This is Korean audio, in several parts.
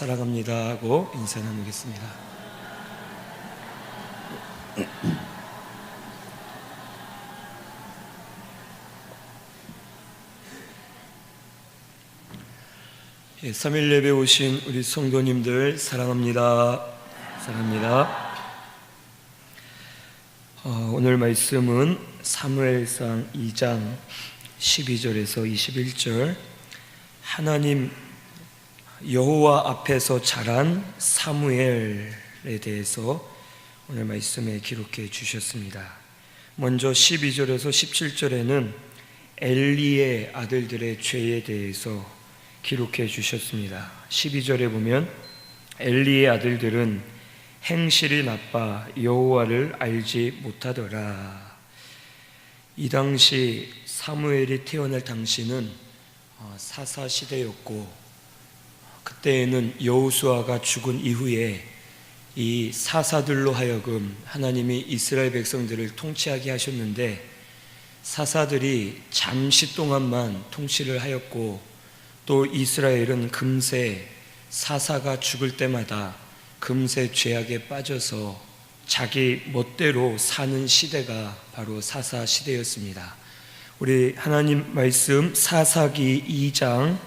사랑합니다 하고 인사 나누겠습니다. 예, 3일 예배 오신 우리 성도님들 사랑합니다. 사랑합니다. 오늘 말씀은 사무엘상 2장 12절에서 21절, 하나님 여호와 앞에서 자란 사무엘에 대해서 오늘 말씀에 기록해 주셨습니다. 먼저 12절에서 17절에는 엘리의 아들들의 죄에 대해서 기록해 주셨습니다. 12절에 보면 엘리의 아들들은 행실이 나빠 여호와를 알지 못하더라. 이 당시 사무엘이 태어날 당시는 사사 시대였고, 그때에는 여호수아가 죽은 이후에 이 사사들로 하여금 하나님이 이스라엘 백성들을 통치하게 하셨는데, 사사들이 잠시 동안만 통치를 하였고, 또 이스라엘은 금세 사사가 죽을 때마다 금세 죄악에 빠져서 자기 멋대로 사는 시대가 바로 사사 시대였습니다. 우리 하나님 말씀 사사기 2장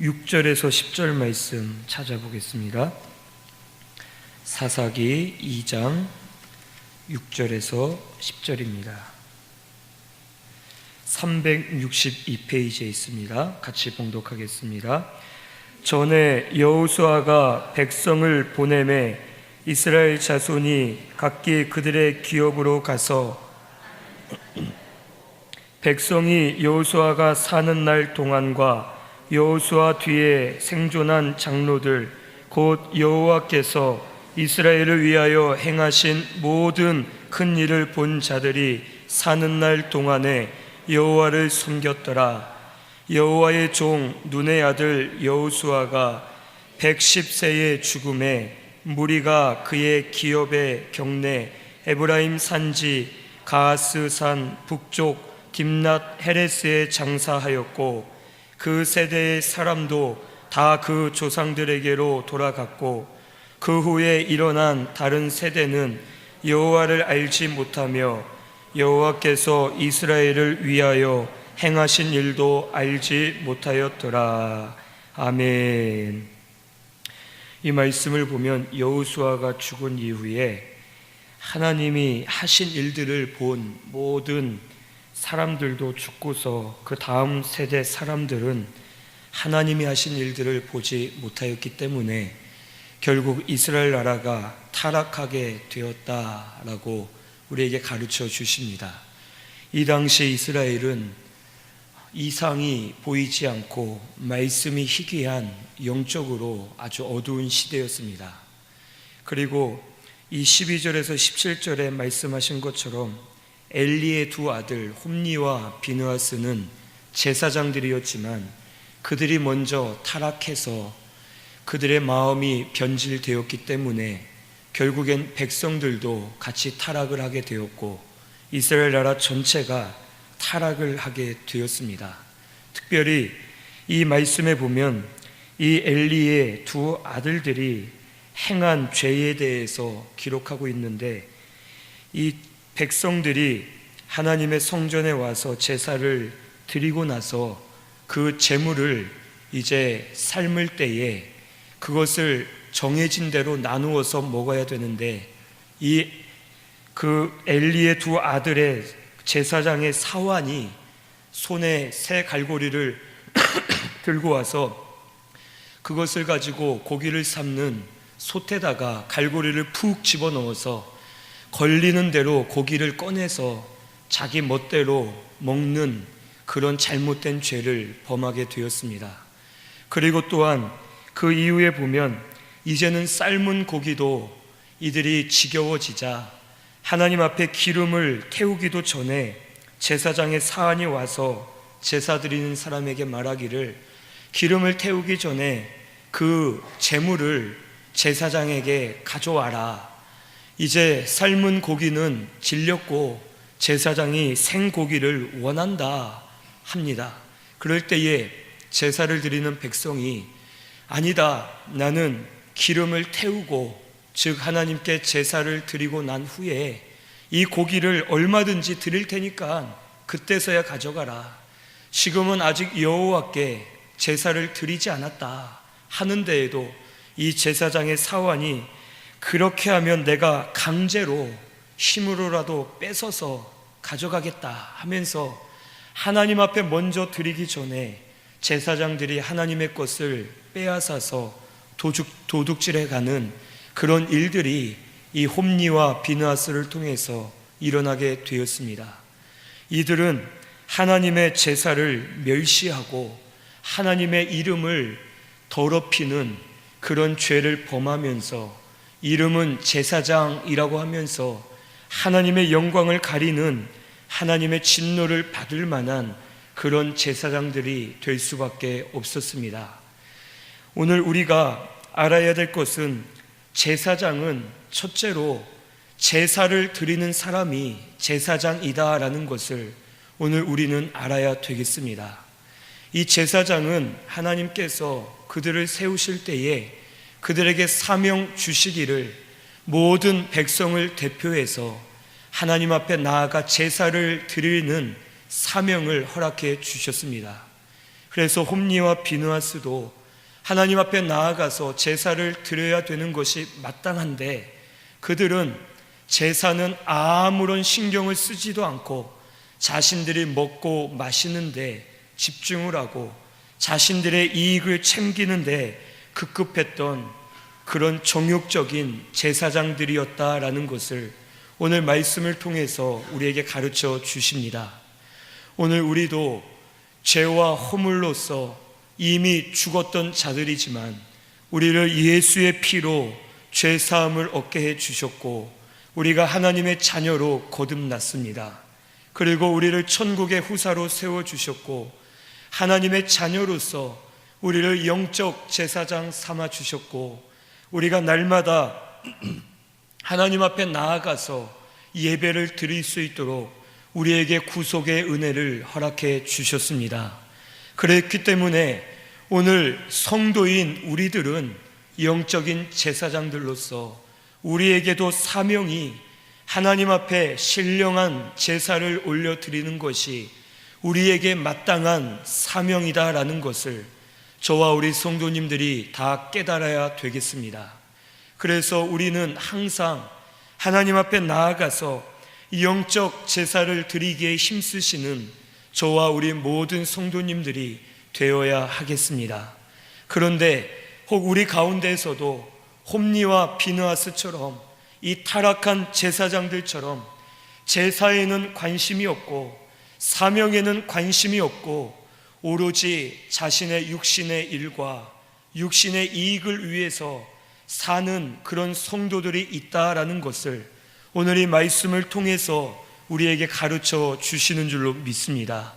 6절에서 10절 말씀 찾아보겠습니다. 사사기 2장 6절에서 10절입니다. 362페이지에 있습니다. 같이 봉독하겠습니다. 전에 여호수아가 백성을 보내매 이스라엘 자손이 각기 그들의 기업으로 가서 백성이 여호수아가 사는 날 동안과 여호수아 뒤에 생존한 장로들 곧 여호와께서 이스라엘을 위하여 행하신 모든 큰 일을 본 자들이 사는 날 동안에 여호와를 섬겼더라. 여호와의 종 눈의 아들 여호수아가 110세의 죽음에 무리가 그의 기업의 경내 에브라임 산지 가하스산 북쪽 딥낫 헤레스에 장사하였고, 그 세대의 사람도 다 그 조상들에게로 돌아갔고, 그 후에 일어난 다른 세대는 여호와를 알지 못하며 여호와께서 이스라엘을 위하여 행하신 일도 알지 못하였더라. 아멘. 이 말씀을 보면 여호수아가 죽은 이후에 하나님이 하신 일들을 본 모든 사람들도 죽고서 그 다음 세대 사람들은 하나님이 하신 일들을 보지 못하였기 때문에 결국 이스라엘 나라가 타락하게 되었다라고 우리에게 가르쳐 주십니다. 이 당시 이스라엘은 이상이 보이지 않고 말씀이 희귀한 영적으로 아주 어두운 시대였습니다. 그리고 이 12절에서 17절에 말씀하신 것처럼 엘리의 두 아들 홈니와 비느하스는 제사장들이었지만 그들이 먼저 타락해서 그들의 마음이 변질되었기 때문에 결국엔 백성들도 같이 타락을 하게 되었고 이스라엘 나라 전체가 타락을 하게 되었습니다. 특별히 이 말씀에 보면 이 엘리의 두 아들들이 행한 죄에 대해서 기록하고 있는데, 이 백성들이 하나님의 성전에 와서 제사를 드리고 나서 그 제물을 이제 삶을 때에 그것을 정해진 대로 나누어서 먹어야 되는데, 그 엘리의 두 아들의 제사장의 사환이 손에 새 갈고리를 들고 와서 그것을 가지고 고기를 삶는 솥에다가 갈고리를 푹 집어넣어서 걸리는 대로 고기를 꺼내서 자기 멋대로 먹는 그런 잘못된 죄를 범하게 되었습니다. 그리고 또한 그 이후에 보면 이제는 삶은 고기도 이들이 지겨워지자 하나님 앞에 기름을 태우기도 전에 제사장의 사환이 와서 제사 드리는 사람에게 말하기를, 기름을 태우기 전에 그 제물을 제사장에게 가져와라. 이제 삶은 고기는 질렸고 제사장이 생고기를 원한다 합니다. 그럴 때에 제사를 드리는 백성이 아니다, 나는 기름을 태우고 즉 하나님께 제사를 드리고 난 후에 이 고기를 얼마든지 드릴 테니까 그때서야 가져가라. 지금은 아직 여호와께 제사를 드리지 않았다 하는데에도 이 제사장의 사환이 그렇게 하면 내가 강제로 힘으로라도 뺏어서 가져가겠다 하면서 하나님 앞에 먼저 드리기 전에 제사장들이 하나님의 것을 빼앗아서 도둑질해가는 그런 일들이 이 홈니와 비느하스를 통해서 일어나게 되었습니다. 이들은 하나님의 제사를 멸시하고 하나님의 이름을 더럽히는 그런 죄를 범하면서 이름은 제사장이라고 하면서 하나님의 영광을 가리는 하나님의 진노를 받을 만한 그런 제사장들이 될 수밖에 없었습니다. 오늘 우리가 알아야 될 것은 제사장은 첫째로 제사를 드리는 사람이 제사장이다라는 것을 오늘 우리는 알아야 되겠습니다. 이 제사장은 하나님께서 그들을 세우실 때에 그들에게 사명 주시기를 모든 백성을 대표해서 하나님 앞에 나아가 제사를 드리는 사명을 허락해 주셨습니다. 그래서 홈니와 비느하스도 하나님 앞에 나아가서 제사를 드려야 되는 것이 마땅한데 그들은 제사는 아무런 신경을 쓰지도 않고 자신들이 먹고 마시는데 집중을 하고 자신들의 이익을 챙기는데 급급했던 그런 정욕적인 제사장들이었다라는 것을 오늘 말씀을 통해서 우리에게 가르쳐 주십니다. 오늘 우리도 죄와 허물로서 이미 죽었던 자들이지만 우리를 예수의 피로 죄 사함을 얻게 해 주셨고 우리가 하나님의 자녀로 거듭났습니다. 그리고 우리를 천국의 후사로 세워 주셨고 하나님의 자녀로서 우리를 영적 제사장 삼아 주셨고 우리가 날마다 하나님 앞에 나아가서 예배를 드릴 수 있도록 우리에게 구속의 은혜를 허락해 주셨습니다. 그랬기 때문에 오늘 성도인 우리들은 영적인 제사장들로서 우리에게도 사명이 하나님 앞에 신령한 제사를 올려드리는 것이 우리에게 마땅한 사명이다라는 것을 저와 우리 성도님들이 다 깨달아야 되겠습니다. 그래서 우리는 항상 하나님 앞에 나아가서 영적 제사를 드리기에 힘쓰시는 저와 우리 모든 성도님들이 되어야 하겠습니다. 그런데 혹 우리 가운데에서도 홈니와 비느하스처럼 이 타락한 제사장들처럼 제사에는 관심이 없고 사명에는 관심이 없고 오로지 자신의 육신의 일과 육신의 이익을 위해서 사는 그런 성도들이 있다라는 것을 오늘 이 말씀을 통해서 우리에게 가르쳐 주시는 줄로 믿습니다.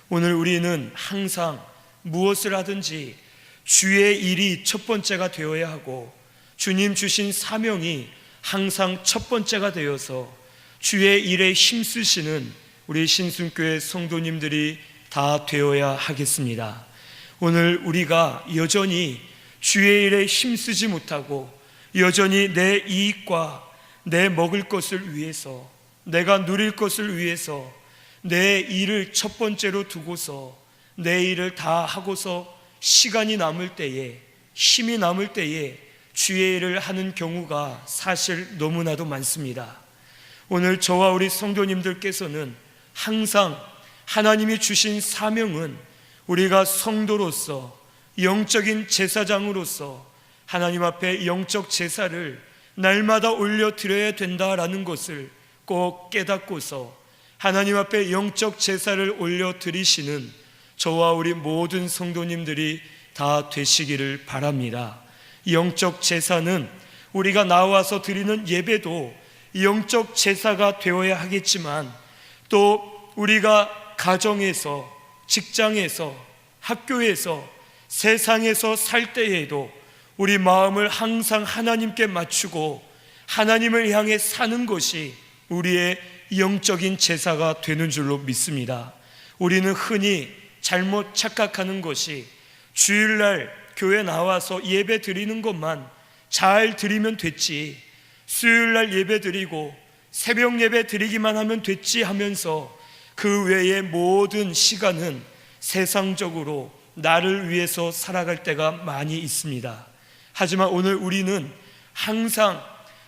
오늘 우리는 항상 무엇을 하든지 주의 일이 첫 번째가 되어야 하고 주님 주신 사명이 항상 첫 번째가 되어서 주의 일에 힘쓰시는 우리 신순교회 성도님들이 다 되어야 하겠습니다. 오늘 우리가 여전히 주의 일에 힘쓰지 못하고 여전히 내 이익과 내 먹을 것을 위해서 내가 누릴 것을 위해서 내 일을 첫 번째로 두고서 내 일을 다 하고서 시간이 남을 때에 힘이 남을 때에 주의 일을 하는 경우가 사실 너무나도 많습니다. 오늘 저와 우리 성도님들께서는 항상 하나님이 주신 사명은 우리가 성도로서 영적인 제사장으로서 하나님 앞에 영적 제사를 날마다 올려드려야 된다라는 것을 꼭 깨닫고서 하나님 앞에 영적 제사를 올려드리시는 저와 우리 모든 성도님들이 다 되시기를 바랍니다. 영적 제사는 우리가 나와서 드리는 예배도 영적 제사가 되어야 하겠지만 또 우리가 가정에서 직장에서 학교에서 세상에서 살 때에도 우리 마음을 항상 하나님께 맞추고 하나님을 향해 사는 것이 우리의 영적인 제사가 되는 줄로 믿습니다. 우리는 흔히 잘못 착각하는 것이 주일날 교회 나와서 예배 드리는 것만 잘 드리면 됐지, 수요일날 예배 드리고 새벽 예배 드리기만 하면 됐지 하면서 그 외의 모든 시간은 세상적으로 나를 위해서 살아갈 때가 많이 있습니다. 하지만 오늘 우리는 항상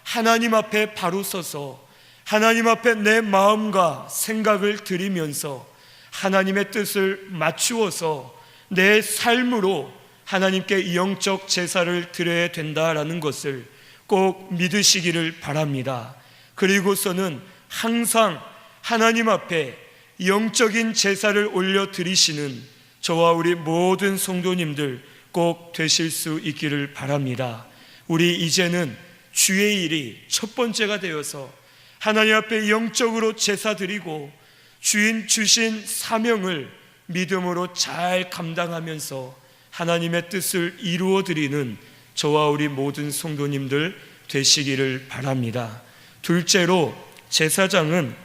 하나님 앞에 바로 서서 하나님 앞에 내 마음과 생각을 드리면서 하나님의 뜻을 맞추어서 내 삶으로 하나님께 영적 제사를 드려야 된다라는 것을 꼭 믿으시기를 바랍니다. 그리고서는 항상 하나님 앞에 영적인 제사를 올려드리시는 저와 우리 모든 성도님들 꼭 되실 수 있기를 바랍니다. 우리 이제는 주의 일이 첫 번째가 되어서 하나님 앞에 영적으로 제사 드리고 주인 주신 사명을 믿음으로 잘 감당하면서 하나님의 뜻을 이루어 드리는 저와 우리 모든 성도님들 되시기를 바랍니다. 둘째로, 제사장은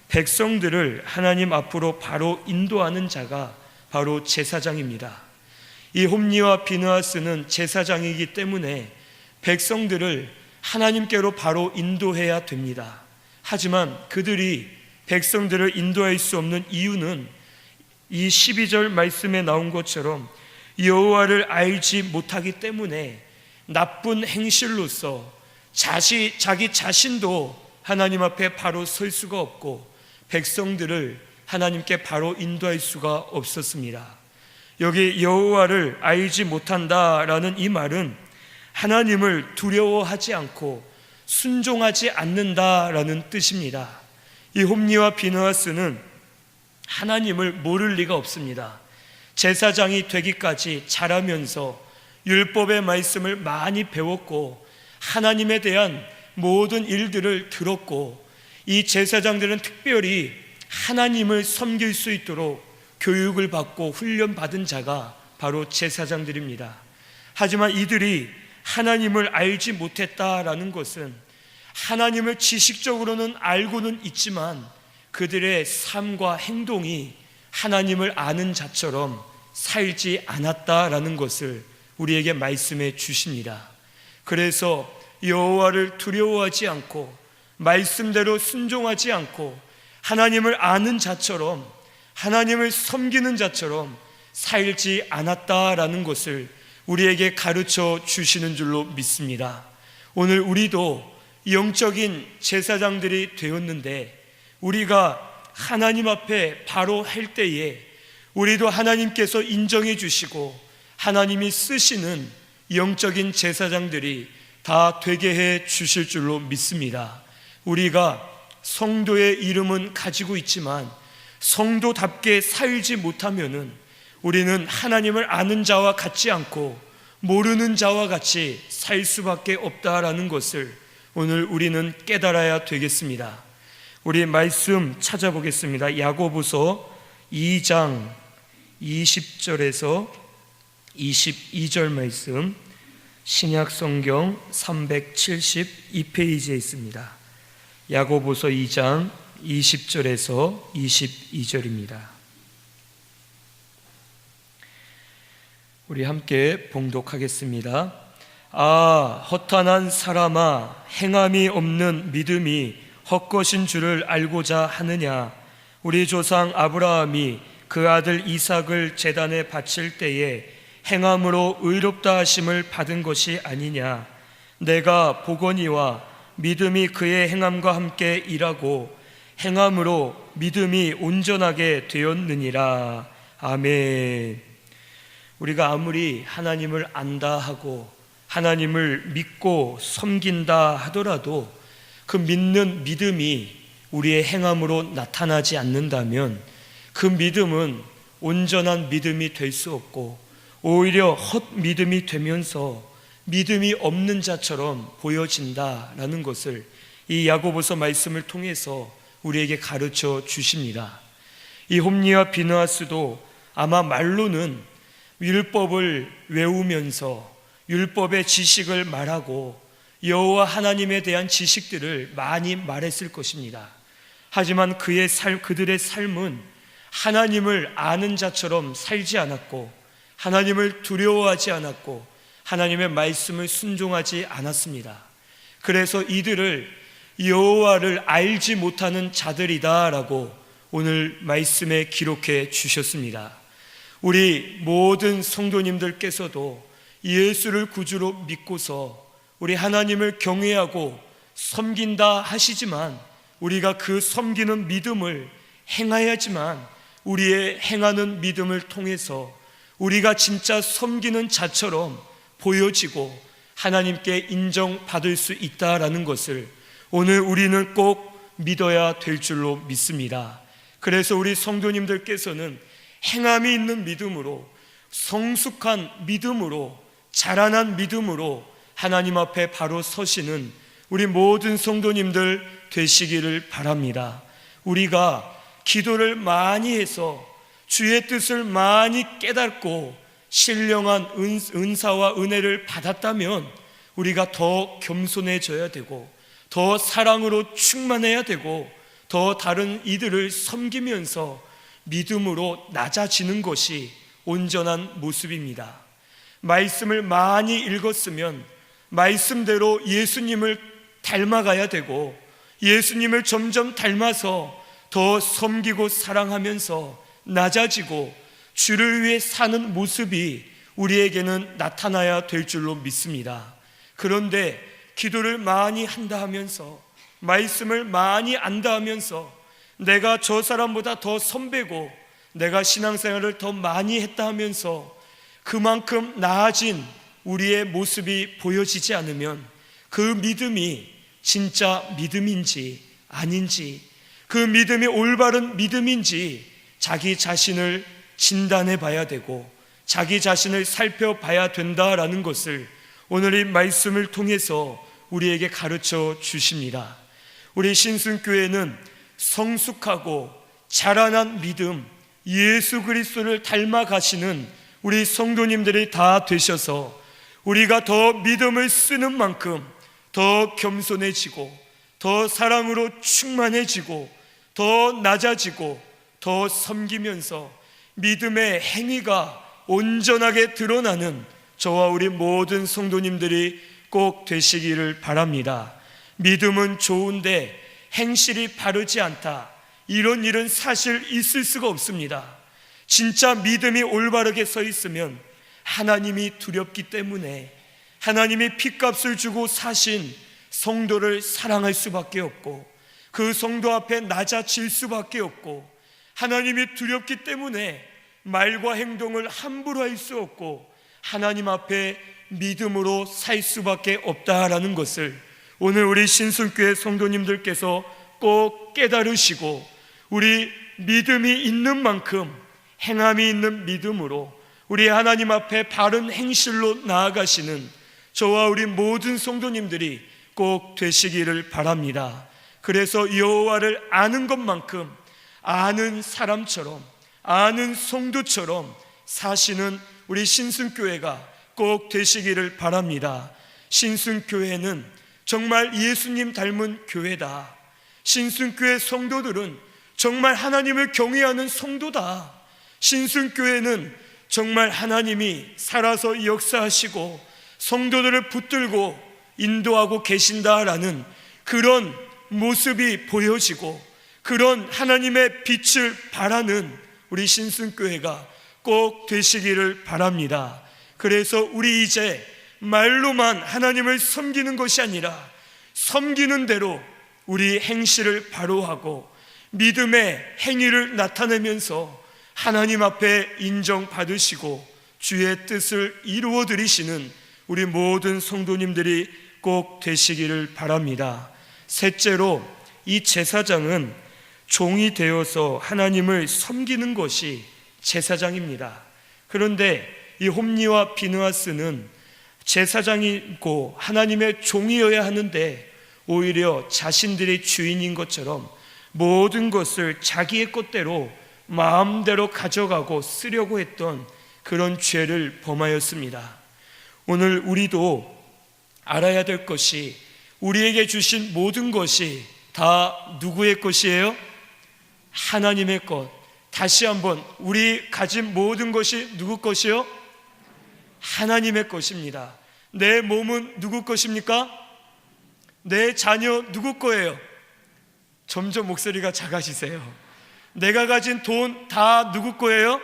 백성들을 하나님 앞으로 바로 인도하는 자가 바로 제사장입니다. 이 홈리와 비느하스는 제사장이기 때문에 백성들을 하나님께로 바로 인도해야 됩니다. 하지만 그들이 백성들을 인도할 수 없는 이유는 이 12절 말씀에 나온 것처럼 여호와를 알지 못하기 때문에 나쁜 행실로서 자기 자신도 하나님 앞에 바로 설 수가 없고 백성들을 하나님께 바로 인도할 수가 없었습니다. 여기 여호와를 알지 못한다라는 이 말은 하나님을 두려워하지 않고 순종하지 않는다라는 뜻입니다. 이 홈리와 비느하스는 하나님을 모를 리가 없습니다. 제사장이 되기까지 자라면서 율법의 말씀을 많이 배웠고 하나님에 대한 모든 일들을 들었고 이 제사장들은 특별히 하나님을 섬길 수 있도록 교육을 받고 훈련받은 자가 바로 제사장들입니다. 하지만 이들이 하나님을 알지 못했다라는 것은 하나님을 지식적으로는 알고는 있지만 그들의 삶과 행동이 하나님을 아는 자처럼 살지 않았다라는 것을 우리에게 말씀해 주십니다. 그래서 여호와를 두려워하지 않고 말씀대로 순종하지 않고 하나님을 아는 자처럼 하나님을 섬기는 자처럼 살지 않았다라는 것을 우리에게 가르쳐 주시는 줄로 믿습니다. 오늘 우리도 영적인 제사장들이 되었는데 우리가 하나님 앞에 바로 할 때에 우리도 하나님께서 인정해 주시고 하나님이 쓰시는 영적인 제사장들이 다 되게 해 주실 줄로 믿습니다. 우리가 성도의 이름은 가지고 있지만 성도답게 살지 못하면은 우리는 하나님을 아는 자와 같지 않고 모르는 자와 같이 살 수밖에 없다라는 것을 오늘 우리는 깨달아야 되겠습니다. 우리 말씀 찾아보겠습니다. 야고보서 2장 20절에서 22절 말씀, 신약 성경 372페이지에 있습니다. 야고보서 2장 20절에서 22절입니다. 우리 함께 봉독하겠습니다. 아, 허탄한 사람아, 행함이 없는 믿음이 헛것인 줄을 알고자 하느냐? 우리 조상 아브라함이 그 아들 이삭을 제단에 바칠 때에 행함으로 의롭다 하심을 받은 것이 아니냐? 내가 보거니와 믿음이 그의 행함과 함께 일하고 행함으로 믿음이 온전하게 되었느니라. 아멘. 우리가 아무리 하나님을 안다 하고 하나님을 믿고 섬긴다 하더라도 그 믿는 믿음이 우리의 행함으로 나타나지 않는다면 그 믿음은 온전한 믿음이 될 수 없고 오히려 헛 믿음이 되면서 믿음이 없는 자처럼 보여진다라는 것을 이 야고보서 말씀을 통해서 우리에게 가르쳐 주십니다. 이 홈리와 비느하스도 아마 말로는 율법을 외우면서 율법의 지식을 말하고 여호와 하나님에 대한 지식들을 많이 말했을 것입니다. 하지만 그들의 삶은 하나님을 아는 자처럼 살지 않았고 하나님을 두려워하지 않았고 하나님의 말씀을 순종하지 않았습니다. 그래서 이들을 여호와를 알지 못하는 자들이다라고 오늘 말씀에 기록해 주셨습니다. 우리 모든 성도님들께서도 예수를 구주로 믿고서 우리 하나님을 경외하고 섬긴다 하시지만 우리가 그 섬기는 믿음을 행해야지만 우리의 행하는 믿음을 통해서 우리가 진짜 섬기는 자처럼 보여지고 하나님께 인정받을 수 있다라는 것을 오늘 우리는 꼭 믿어야 될 줄로 믿습니다. 그래서 우리 성도님들께서는 행함이 있는 믿음으로, 성숙한 믿음으로, 자라난 믿음으로 하나님 앞에 바로 서시는 우리 모든 성도님들 되시기를 바랍니다. 우리가 기도를 많이 해서 주의 뜻을 많이 깨닫고 신령한 은사와 은혜를 받았다면 우리가 더 겸손해져야 되고 더 사랑으로 충만해야 되고 더 다른 이들을 섬기면서 믿음으로 낮아지는 것이 온전한 모습입니다. 말씀을 많이 읽었으면 말씀대로 예수님을 닮아가야 되고 예수님을 점점 닮아서 더 섬기고 사랑하면서 낮아지고 주를 위해 사는 모습이 우리에게는 나타나야 될 줄로 믿습니다. 그런데 기도를 많이 한다 하면서 말씀을 많이 안다 하면서 내가 저 사람보다 더 선배고 내가 신앙생활을 더 많이 했다 하면서 그만큼 나아진 우리의 모습이 보여지지 않으면 그 믿음이 진짜 믿음인지 아닌지, 그 믿음이 올바른 믿음인지 자기 자신을 진단해 봐야 되고 자기 자신을 살펴봐야 된다라는 것을 오늘 이 말씀을 통해서 우리에게 가르쳐 주십니다. 우리 신순교회는 성숙하고 자라난 믿음, 예수 그리스도를 닮아가시는 우리 성도님들이 다 되셔서 우리가 더 믿음을 쓰는 만큼 더 겸손해지고 더 사랑으로 충만해지고 더 낮아지고 더 섬기면서 믿음의 행위가 온전하게 드러나는 저와 우리 모든 성도님들이 꼭 되시기를 바랍니다. 믿음은 좋은데 행실이 바르지 않다, 이런 일은 사실 있을 수가 없습니다. 진짜 믿음이 올바르게 서 있으면 하나님이 두렵기 때문에 하나님이 핏값을 주고 사신 성도를 사랑할 수밖에 없고 그 성도 앞에 낮아질 수밖에 없고 하나님이 두렵기 때문에 말과 행동을 함부로 할 수 없고 하나님 앞에 믿음으로 살 수밖에 없다라는 것을 오늘 우리 신순교회 성도님들께서 꼭 깨달으시고 우리 믿음이 있는 만큼 행함이 있는 믿음으로 우리 하나님 앞에 바른 행실로 나아가시는 저와 우리 모든 성도님들이 꼭 되시기를 바랍니다. 그래서 여호와를 아는 것만큼 아는 사람처럼, 아는 성도처럼 사시는 우리 신순교회가 꼭 되시기를 바랍니다. 신순교회는 정말 예수님 닮은 교회다. 신순교회 성도들은 정말 하나님을 경외하는 성도다. 신순교회는 정말 하나님이 살아서 역사하시고 성도들을 붙들고 인도하고 계신다라는 그런 모습이 보여지고 그런 하나님의 빛을 발하는 우리 신순교회가 꼭 되시기를 바랍니다. 그래서 우리 이제 말로만 하나님을 섬기는 것이 아니라 섬기는 대로 우리 행실을 바로 하고 믿음의 행위를 나타내면서 하나님 앞에 인정받으시고 주의 뜻을 이루어 드리시는 우리 모든 성도님들이 꼭 되시기를 바랍니다. 셋째로, 이 제사장은 종이 되어서 하나님을 섬기는 것이 제사장입니다. 그런데 이 홈리와 비느하스는 제사장이고 하나님의 종이어야 하는데 오히려 자신들이 주인인 것처럼 모든 것을 자기의 것대로 마음대로 가져가고 쓰려고 했던 그런 죄를 범하였습니다. 오늘 우리도 알아야 될 것이 우리에게 주신 모든 것이 다 누구의 것이에요? 하나님의 것. 다시 한번, 우리 가진 모든 것이 누구 것이요? 하나님의 것입니다. 내 몸은 누구 것입니까? 내 자녀 누구 거예요? 점점 목소리가 작아지세요. 내가 가진 돈 다 누구 거예요?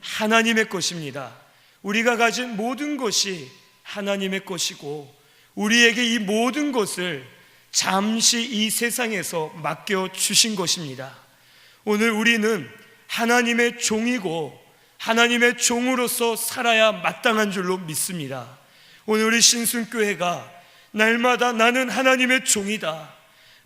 하나님의 것입니다. 우리가 가진 모든 것이 하나님의 것이고, 우리에게 이 모든 것을 잠시 이 세상에서 맡겨주신 것입니다. 오늘 우리는 하나님의 종이고 하나님의 종으로서 살아야 마땅한 줄로 믿습니다. 오늘 우리 신순교회가 날마다 나는 하나님의 종이다,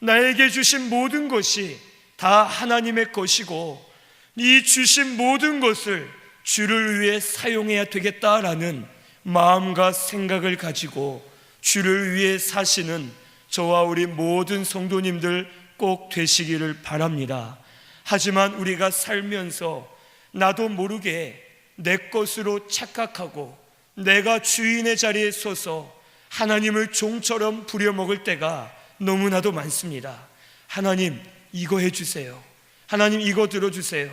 나에게 주신 모든 것이 다 하나님의 것이고 이 주신 모든 것을 주를 위해 사용해야 되겠다라는 마음과 생각을 가지고 주를 위해 사시는 저와 우리 모든 성도님들 꼭 되시기를 바랍니다. 하지만 우리가 살면서 나도 모르게 내 것으로 착각하고 내가 주인의 자리에 서서 하나님을 종처럼 부려먹을 때가 너무나도 많습니다. 하나님 이거 해주세요, 하나님 이거 들어주세요,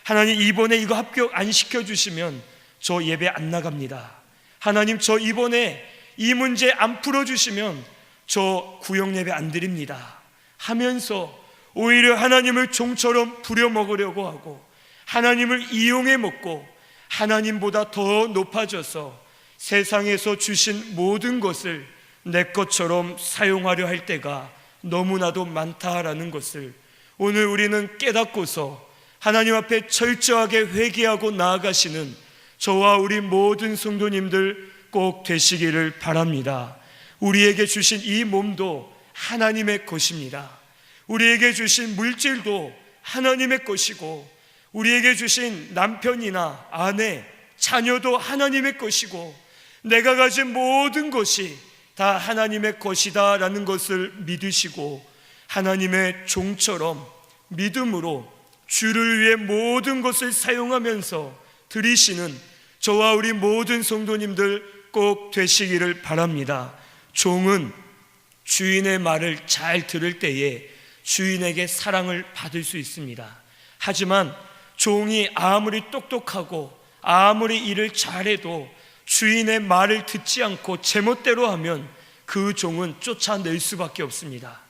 하나님 이번에 이거 합격 안 시켜주시면 저 예배 안 나갑니다, 하나님 저 이번에 이 문제 안 풀어주시면 저 구역 예배 안 드립니다 하면서 오히려 하나님을 종처럼 부려먹으려고 하고 하나님을 이용해 먹고 하나님보다 더 높아져서 세상에서 주신 모든 것을 내 것처럼 사용하려 할 때가 너무나도 많다라는 것을 오늘 우리는 깨닫고서 하나님 앞에 철저하게 회개하고 나아가시는 저와 우리 모든 성도님들 꼭 되시기를 바랍니다. 우리에게 주신 이 몸도 하나님의 것입니다. 우리에게 주신 물질도 하나님의 것이고 우리에게 주신 남편이나 아내, 자녀도 하나님의 것이고 내가 가진 모든 것이 다 하나님의 것이다 라는 것을 믿으시고 하나님의 종처럼 믿음으로 주를 위해 모든 것을 사용하면서 드리시는 저와 우리 모든 성도님들 꼭 되시기를 바랍니다. 종은 주인의 말을 잘 들을 때에 주인에게 사랑을 받을 수 있습니다. 하지만 종이 아무리 똑똑하고 아무리 일을 잘해도 주인의 말을 듣지 않고 제멋대로 하면 그 종은 쫓아낼 수밖에 없습니다.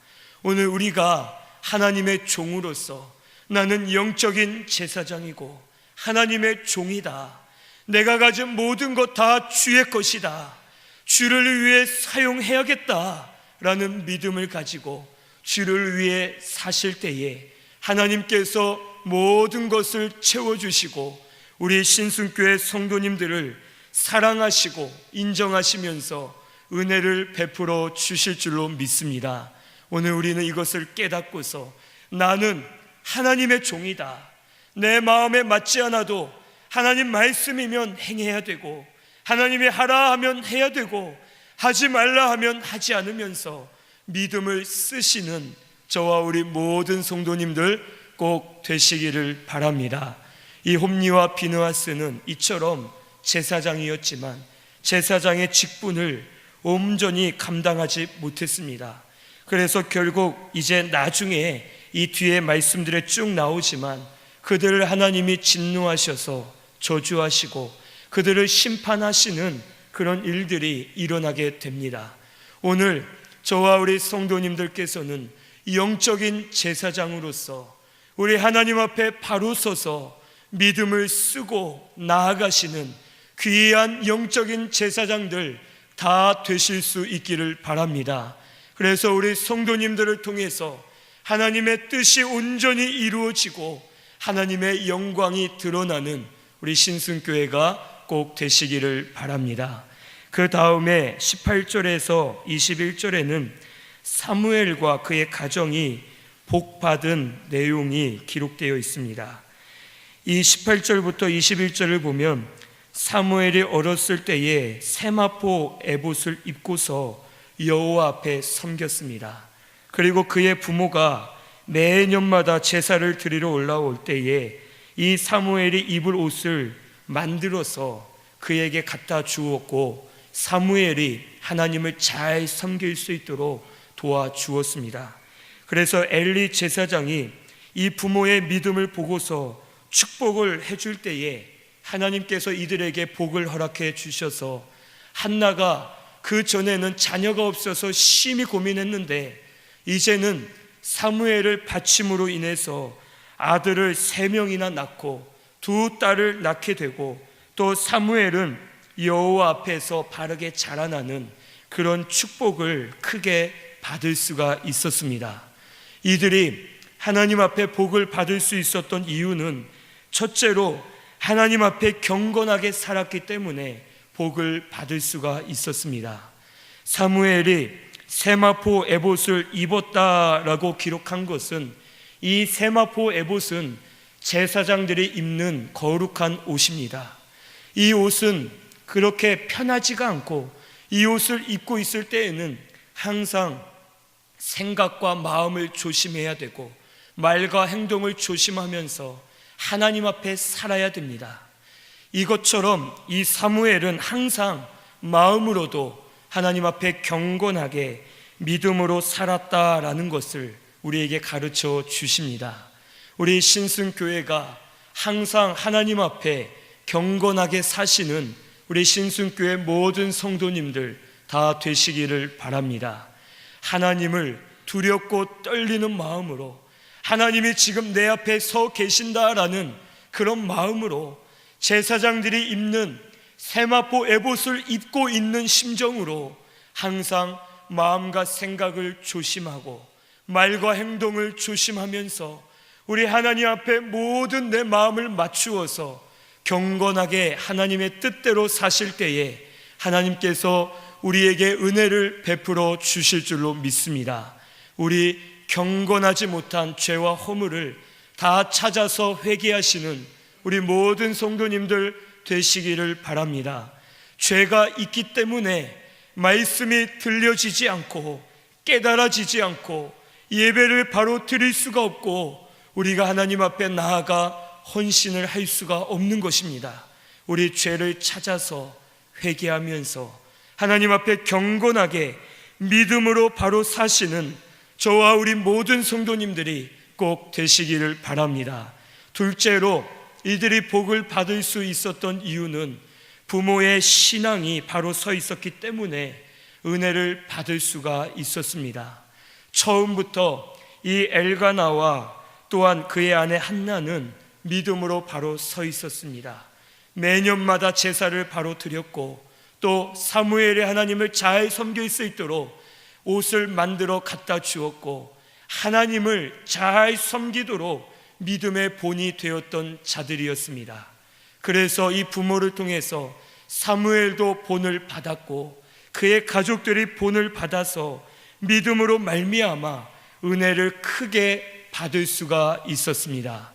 오늘 우리가 하나님의 종으로서 나는 영적인 제사장이고 하나님의 종이다, 내가 가진 모든 것 다 주의 것이다, 주를 위해 사용해야겠다라는 믿음을 가지고 주를 위해 사실 때에 하나님께서 모든 것을 채워주시고 우리 신순교회 성도님들을 사랑하시고 인정하시면서 은혜를 베풀어 주실 줄로 믿습니다. 오늘 우리는 이것을 깨닫고서 나는 하나님의 종이다, 내 마음에 맞지 않아도 하나님 말씀이면 행해야 되고 하나님이 하라 하면 해야 되고 하지 말라 하면 하지 않으면서 믿음을 쓰시는 저와 우리 모든 성도님들 꼭 되시기를 바랍니다. 이 홈리와 비느하스는 이처럼 제사장이었지만 제사장의 직분을 온전히 감당하지 못했습니다. 그래서 결국 이제 나중에 이 뒤에 말씀들에 쭉 나오지만 그들을 하나님이 진노하셔서 저주하시고 그들을 심판하시는 그런 일들이 일어나게 됩니다. 오늘 저와 우리 성도님들께서는 영적인 제사장으로서 우리 하나님 앞에 바로 서서 믿음을 쓰고 나아가시는 귀한 영적인 제사장들 다 되실 수 있기를 바랍니다. 그래서 우리 성도님들을 통해서 하나님의 뜻이 온전히 이루어지고 하나님의 영광이 드러나는 우리 신순교회가 꼭 되시기를 바랍니다. 그 다음에 18절에서 21절에는 사무엘과 그의 가정이 복받은 내용이 기록되어 있습니다. 이 18절부터 21절을 보면 사무엘이 어렸을 때에 세마포 에봇을 입고서 여호와 앞에 섬겼습니다. 그리고 그의 부모가 매년마다 제사를 드리러 올라올 때에 이 사무엘이 입을 옷을 만들어서 그에게 갖다 주었고 사무엘이 하나님을 잘 섬길 수 있도록 도와주었습니다. 그래서 엘리 제사장이 이 부모의 믿음을 보고서 축복을 해줄 때에 하나님께서 이들에게 복을 허락해 주셔서 한나가 그 전에는 자녀가 없어서 심히 고민했는데 이제는 사무엘을 받침으로 인해서 아들을 3명이나 낳고 2딸을 낳게 되고 또 사무엘은 여호와 앞에서 바르게 자라나는 그런 축복을 크게 받을 수가 있었습니다. 이들이 하나님 앞에 복을 받을 수 있었던 이유는 첫째로 하나님 앞에 경건하게 살았기 때문에 복을 받을 수가 있었습니다. 사무엘이 세마포 에봇을 입었다라고 기록한 것은 이 세마포 에봇은 제사장들이 입는 거룩한 옷입니다. 이 옷은 그렇게 편하지가 않고 이 옷을 입고 있을 때에는 항상 생각과 마음을 조심해야 되고 말과 행동을 조심하면서 하나님 앞에 살아야 됩니다. 이것처럼 이 사무엘은 항상 마음으로도 하나님 앞에 경건하게 믿음으로 살았다라는 것을 우리에게 가르쳐 주십니다. 우리 신순교회가 항상 하나님 앞에 경건하게 사시는 우리 신순교회 모든 성도님들 다 되시기를 바랍니다. 하나님을 두렵고 떨리는 마음으로 하나님이 지금 내 앞에 서 계신다라는 그런 마음으로 제사장들이 입는 세마포 에봇을 입고 있는 심정으로 항상 마음과 생각을 조심하고 말과 행동을 조심하면서 우리 하나님 앞에 모든 내 마음을 맞추어서 경건하게 하나님의 뜻대로 사실 때에 하나님께서 우리에게 은혜를 베풀어 주실 줄로 믿습니다. 우리 경건하지 못한 죄와 허물을 다 찾아서 회개하시는 우리 모든 성도님들 되시기를 바랍니다. 죄가 있기 때문에 말씀이 들려지지 않고 깨달아지지 않고 예배를 바로 드릴 수가 없고 우리가 하나님 앞에 나아가 헌신을 할 수가 없는 것입니다. 우리 죄를 찾아서 회개하면서 하나님 앞에 경건하게 믿음으로 바로 사시는 저와 우리 모든 성도님들이 꼭 되시기를 바랍니다. 둘째로 이들이 복을 받을 수 있었던 이유는 부모의 신앙이 바로 서 있었기 때문에 은혜를 받을 수가 있었습니다. 처음부터 이 엘가나와 또한 그의 아내 한나는 믿음으로 바로 서 있었습니다. 매년마다 제사를 바로 드렸고 또 사무엘의 하나님을 잘 섬길 수 있도록 옷을 만들어 갖다 주었고 하나님을 잘 섬기도록 믿음의 본이 되었던 자들이었습니다. 그래서 이 부모를 통해서 사무엘도 본을 받았고 그의 가족들이 본을 받아서 믿음으로 말미암아 은혜를 크게 받을 수가 있었습니다.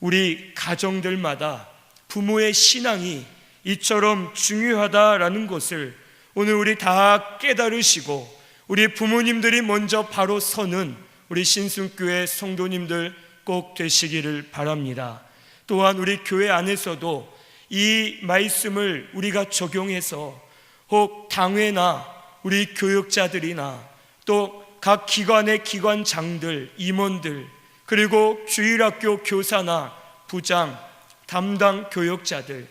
우리 가정들마다 부모의 신앙이 이처럼 중요하다라는 것을 오늘 우리 다 깨달으시고 우리 부모님들이 먼저 바로 서는 우리 신순교회 성도님들 꼭 되시기를 바랍니다. 또한 우리 교회 안에서도 이 말씀을 우리가 적용해서 혹 당회나 우리 교역자들이나 또 각 기관의 기관장들, 임원들 그리고 주일학교 교사나 부장, 담당 교역자들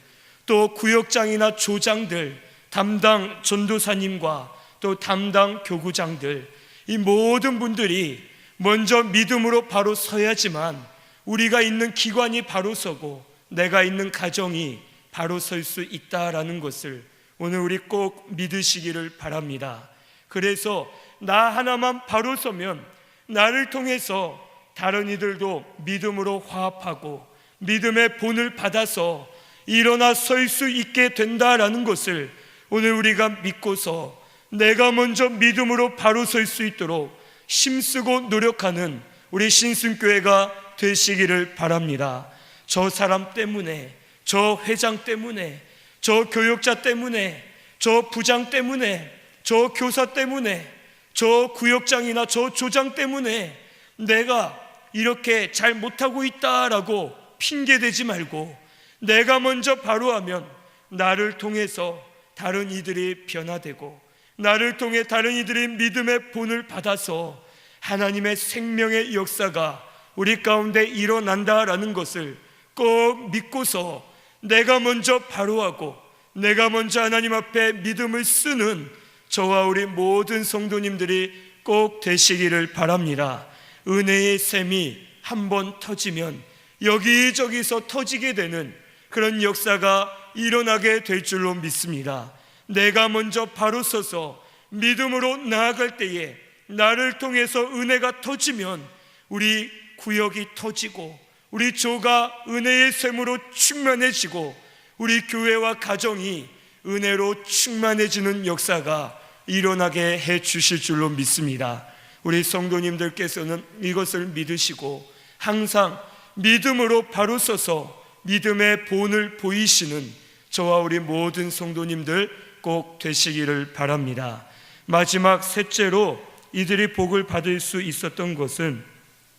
또 구역장이나 조장들, 담당 전도사님과 또 담당 교구장들 이 모든 분들이 먼저 믿음으로 바로 서야지만 우리가 있는 기관이 바로 서고 내가 있는 가정이 바로 설 수 있다라는 것을 오늘 우리 꼭 믿으시기를 바랍니다. 그래서 나 하나만 바로 서면 나를 통해서 다른 이들도 믿음으로 화합하고 믿음의 본을 받아서 일어나 설 수 있게 된다라는 것을 오늘 우리가 믿고서 내가 먼저 믿음으로 바로 설 수 있도록 힘쓰고 노력하는 우리 신순교회가 되시기를 바랍니다. 저 사람 때문에, 저 회장 때문에, 저 교역자 때문에, 저 부장 때문에, 저 교사 때문에, 저 구역장이나 저 조장 때문에 내가 이렇게 잘 못하고 있다라고 핑계대지 말고 내가 먼저 바로 하면 나를 통해서 다른 이들이 변화되고 나를 통해 다른 이들이 믿음의 본을 받아서 하나님의 생명의 역사가 우리 가운데 일어난다라는 것을 꼭 믿고서 내가 먼저 바로하고 내가 먼저 하나님 앞에 믿음을 쓰는 저와 우리 모든 성도님들이 꼭 되시기를 바랍니다. 은혜의 샘이 한번 터지면 여기저기서 터지게 되는 그런 역사가 일어나게 될 줄로 믿습니다. 내가 먼저 바로 서서 믿음으로 나아갈 때에 나를 통해서 은혜가 터지면 우리 구역이 터지고 우리 조가 은혜의 샘으로 충만해지고 우리 교회와 가정이 은혜로 충만해지는 역사가 일어나게 해 주실 줄로 믿습니다. 우리 성도님들께서는 이것을 믿으시고 항상 믿음으로 바로 서서 믿음의 본을 보이시는 저와 우리 모든 성도님들 꼭 되시기를 바랍니다. 마지막 셋째로 이들이 복을 받을 수 있었던 것은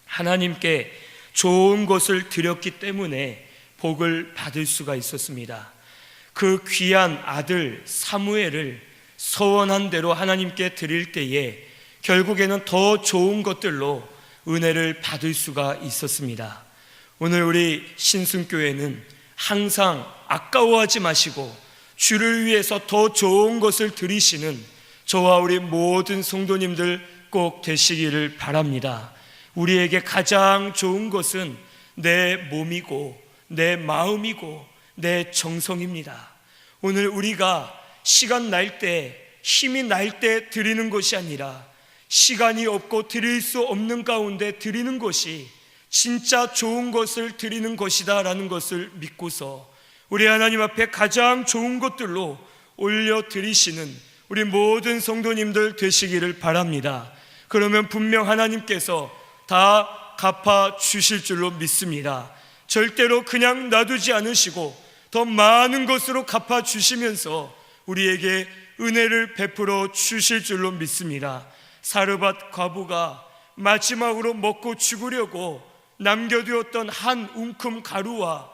하나님께 좋은 것을 드렸기 때문에 복을 받을 수가 있었습니다. 그 귀한 아들 사무엘을 서원한 대로 하나님께 드릴 때에 결국에는 더 좋은 것들로 은혜를 받을 수가 있었습니다. 오늘 우리 신순교회는 항상 아까워하지 마시고 주를 위해서 더 좋은 것을 드리시는 저와 우리 모든 성도님들 꼭 되시기를 바랍니다. 우리에게 가장 좋은 것은 내 몸이고 내 마음이고 내 정성입니다. 오늘 우리가 시간 날 때, 힘이 날 때 드리는 것이 아니라 시간이 없고 드릴 수 없는 가운데 드리는 것이 진짜 좋은 것을 드리는 것이다 라는 것을 믿고서 우리 하나님 앞에 가장 좋은 것들로 올려드리시는 우리 모든 성도님들 되시기를 바랍니다. 그러면 분명 하나님께서 다 갚아주실 줄로 믿습니다. 절대로 그냥 놔두지 않으시고 더 많은 것으로 갚아주시면서 우리에게 은혜를 베풀어 주실 줄로 믿습니다. 사르밧 과부가 마지막으로 먹고 죽으려고 남겨두었던 한 움큼 가루와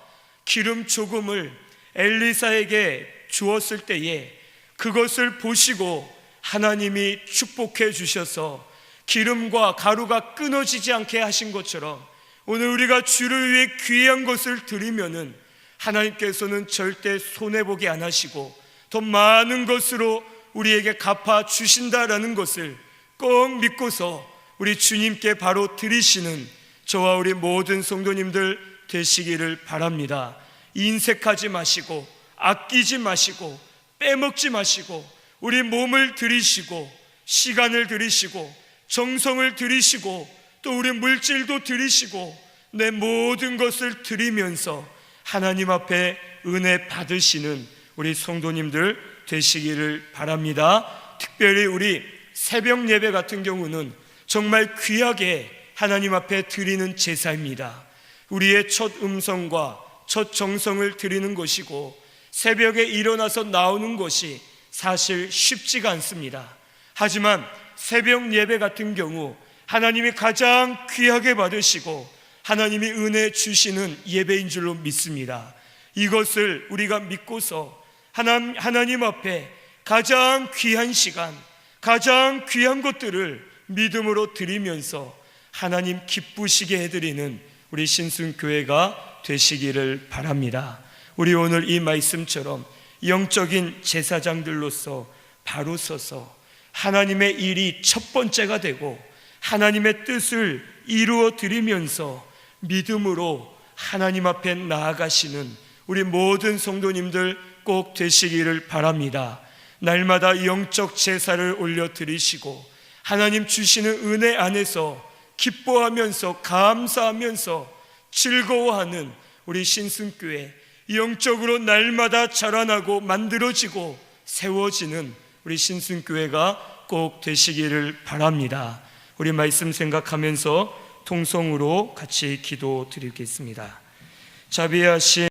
기름 조금을 엘리사에게 주었을 때에 그것을 보시고 하나님이 축복해 주셔서 기름과 가루가 끊어지지 않게 하신 것처럼 오늘 우리가 주를 위해 귀한 것을 드리면은 하나님께서는 절대 손해보게 안 하시고 더 많은 것으로 우리에게 갚아 주신다라는 것을 꼭 믿고서 우리 주님께 바로 드리시는 저와 우리 모든 성도님들 되시기를 바랍니다. 인색하지 마시고 아끼지 마시고 빼먹지 마시고 우리 몸을 드리시고 시간을 드리시고 정성을 드리시고 또 우리 물질도 드리시고 내 모든 것을 드리면서 하나님 앞에 은혜 받으시는 우리 성도님들 되시기를 바랍니다. 특별히 우리 새벽 예배 같은 경우는 정말 귀하게 하나님 앞에 드리는 제사입니다. 우리의 첫 음성과 첫 정성을 드리는 것이고 새벽에 일어나서 나오는 것이 사실 쉽지가 않습니다. 하지만 새벽 예배 같은 경우 하나님이 가장 귀하게 받으시고 하나님이 은혜 주시는 예배인 줄로 믿습니다. 이것을 우리가 믿고서 하나님 앞에 가장 귀한 시간, 가장 귀한 것들을 믿음으로 드리면서 하나님 기쁘시게 해드리는 우리 신순교회가 되시기를 바랍니다. 우리 오늘 이 말씀처럼 영적인 제사장들로서 바로 서서 하나님의 일이 첫 번째가 되고 하나님의 뜻을 이루어 드리면서 믿음으로 하나님 앞에 나아가시는 우리 모든 성도님들 꼭 되시기를 바랍니다. 날마다 영적 제사를 올려드리시고 하나님 주시는 은혜 안에서 기뻐하면서 감사하면서 즐거워하는 우리 신순교회, 영적으로 날마다 자라나고 만들어지고 세워지는 우리 신순교회가 꼭 되시기를 바랍니다. 우리 말씀 생각하면서 통성으로 같이 기도 드리겠습니다. 자비하신